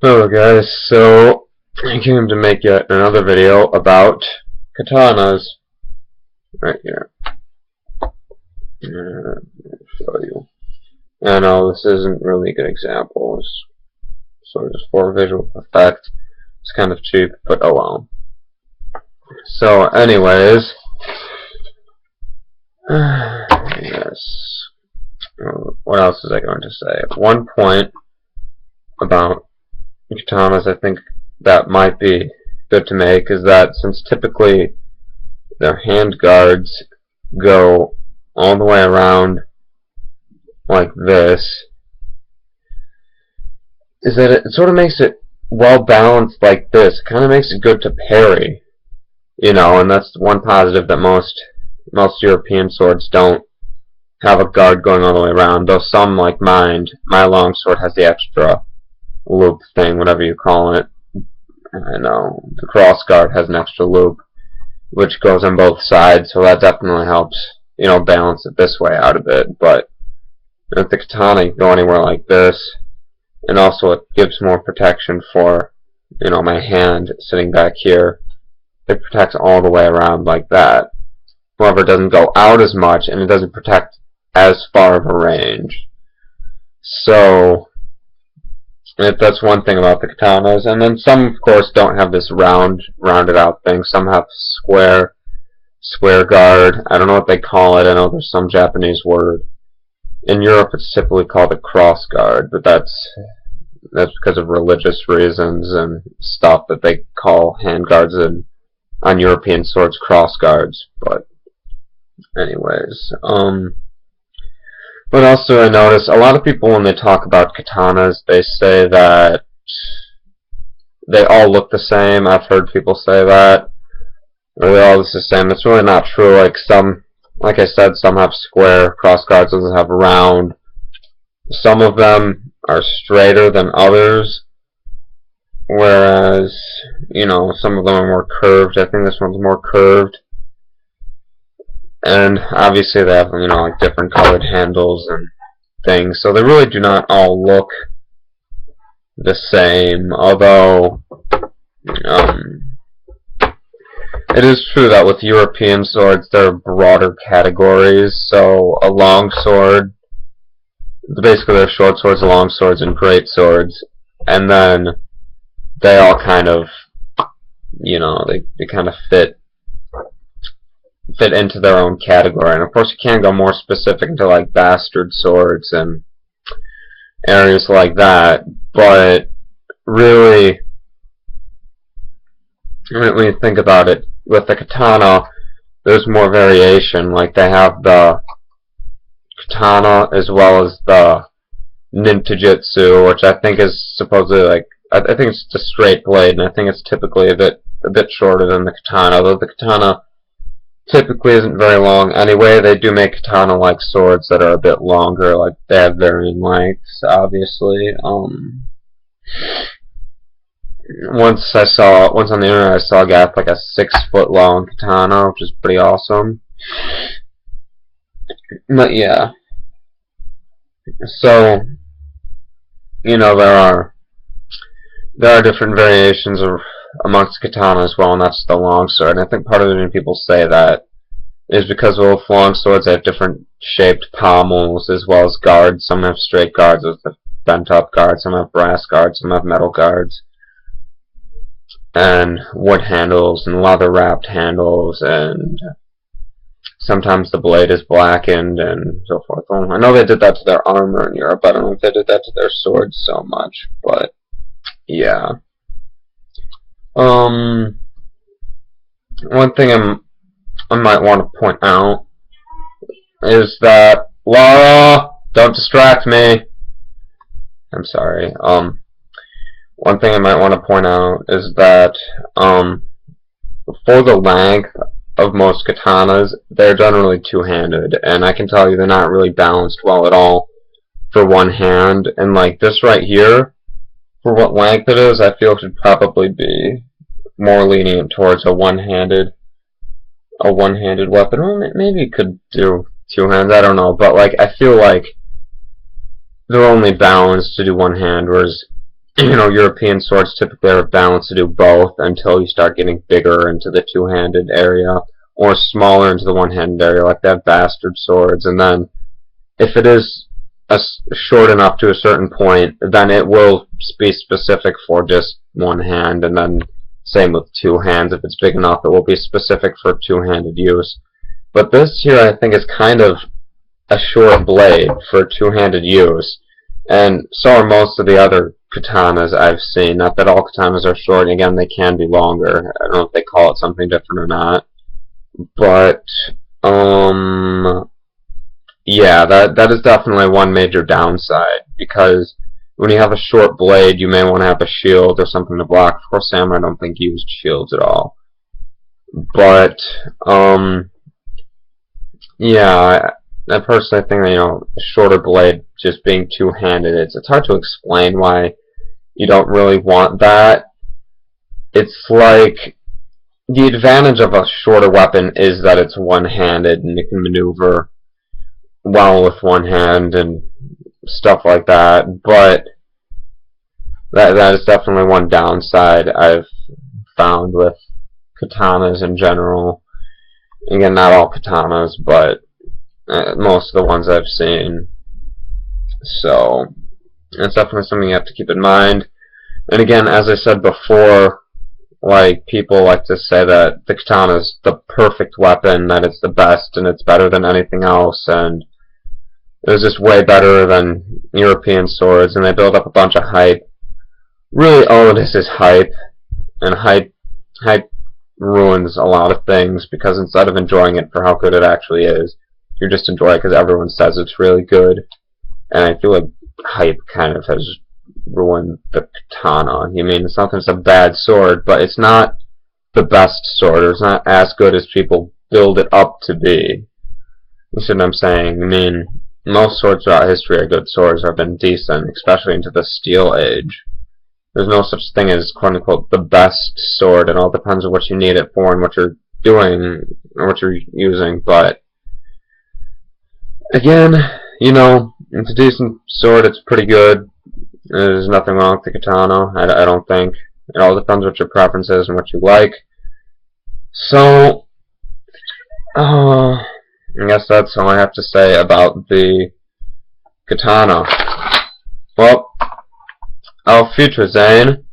Hello guys, so I came to make yet another video about katanas right here. I'll show you. I know this isn't really a good example, it's sort of just for visual effect. It's kind of cheap, but oh well. So anyways, yes, what else was I going to say? One point about katanas I think that might be good to make is that since typically their hand guards go all the way around like this, is that it sort of makes it well balanced like this. It kind of makes it good to parry, you know, and that's one positive that most European swords don't have a guard going all the way around, though some, like mine, my longsword has the extra loop thing, whatever you call it. I know the cross guard has an extra loop which goes on both sides, so that definitely helps, you know, balance it this way out a bit. But with the katana, you can go anywhere like this, and also it gives more protection for, you know, my hand sitting back here. It protects all the way around like that. However, it doesn't go out as much, and it doesn't protect as far of a range. So that's one thing about the katanas. And then some, of course, don't have this rounded out thing. Some have square guard. I don't know what they call it. I know there's some Japanese word. In Europe, it's typically called a cross guard, but that's because of religious reasons and stuff that they call hand guards on European swords cross guards. But anyways, but also I notice a lot of people when they talk about katanas, they say that they all look the same. I've heard people say that, or they all look the same. It's really not true. Like some, like I said, some have square cross guards, others have round. Some of them are straighter than others, whereas, you know, some of them are more curved. I think this one's more curved. And obviously they have, you know, like different colored handles and things, so they really do not all look the same. Although it is true that with European swords there are broader categories. So a long sword, basically they're short swords, long swords, and great swords, and then they all kind of, you know, they kind of fit into their own category. And of course you can go more specific into like bastard swords and areas like that, but really when you think about it, with the katana there's more variation. Like they have the katana as well as the ninjutsu, which I think is supposedly like, I think it's just a straight blade, and I think it's typically a bit shorter than the katana, though the katana typically isn't very long anyway. They do make katana-like swords that are a bit longer, like they have varying lengths, obviously. Once on the internet I saw a guy with like a 6-foot long katana, which is pretty awesome. But yeah. So, you know, there are different variations amongst katana as well, and that's the longsword. And I think part of the reason people say that is because with long swords they have different shaped pommels as well as guards. Some have straight guards with the bent up guards, some have brass guards, some have metal guards, and wood handles and leather wrapped handles, and sometimes the blade is blackened and so forth. Well, I know they did that to their armor in Europe. I don't know if they did that to their swords so much, but yeah. One thing I might want to point out is that, Laura, don't distract me. I'm sorry. One thing I might want to point out is that for the length of most katanas, they're generally two-handed, and I can tell you they're not really balanced well at all for one hand. And like this right here, for what length it is, I feel it should probably be more lenient towards a one-handed weapon. Well, maybe it could do two hands, I don't know, but like I feel like they're only balanced to do one hand, whereas European swords typically are balanced to do both until you start getting bigger into the two-handed area, or smaller into the one-handed area, like they have bastard swords. And then, if it is short enough to a certain point, then it will be specific for just one hand, and then same with two hands. If it's big enough, it will be specific for two-handed use. But this here, I think, is kind of a short blade for two-handed use, and so are most of the other katanas I've seen. Not that all katanas are short, and again, they can be longer. I don't know if they call it something different or not. But, yeah, that is definitely one major downside, because when you have a short blade, you may want to have a shield or something to block. Of course, samurai don't think used shields at all. But, yeah, I personally think that, a shorter blade just being two-handed, it's hard to explain why you don't really want that. It's like, the advantage of a shorter weapon is that it's one-handed and you can maneuver well with one hand and stuff like that, but that is definitely one downside I've found with katanas in general. Again, not all katanas, but most of the ones I've seen. So, it's definitely something you have to keep in mind. And again, as I said before, like, people like to say that the katana is the perfect weapon, that it's the best, and it's better than anything else, and it's just way better than European swords, and they build up a bunch of hype. Really, all of this is hype, and hype ruins a lot of things, because instead of enjoying it for how good it actually is, you're just enjoying it because everyone says it's really good. And I feel like hype kind of has ruined the katana. It's not that it's a bad sword, but it's not the best sword, or it's not as good as people build it up to be. You see what I'm saying? Most swords throughout history are good swords, or have been decent, especially into the Steel Age. There's no such thing as, quote-unquote, the best sword. It all depends on what you need it for and what you're doing, or what you're using, but again, it's a decent sword, it's pretty good. There's nothing wrong with the katana, I don't think. It all depends what your preference is and what you like. So, I guess that's all I have to say about the katana. Well, auf Wiedersehen.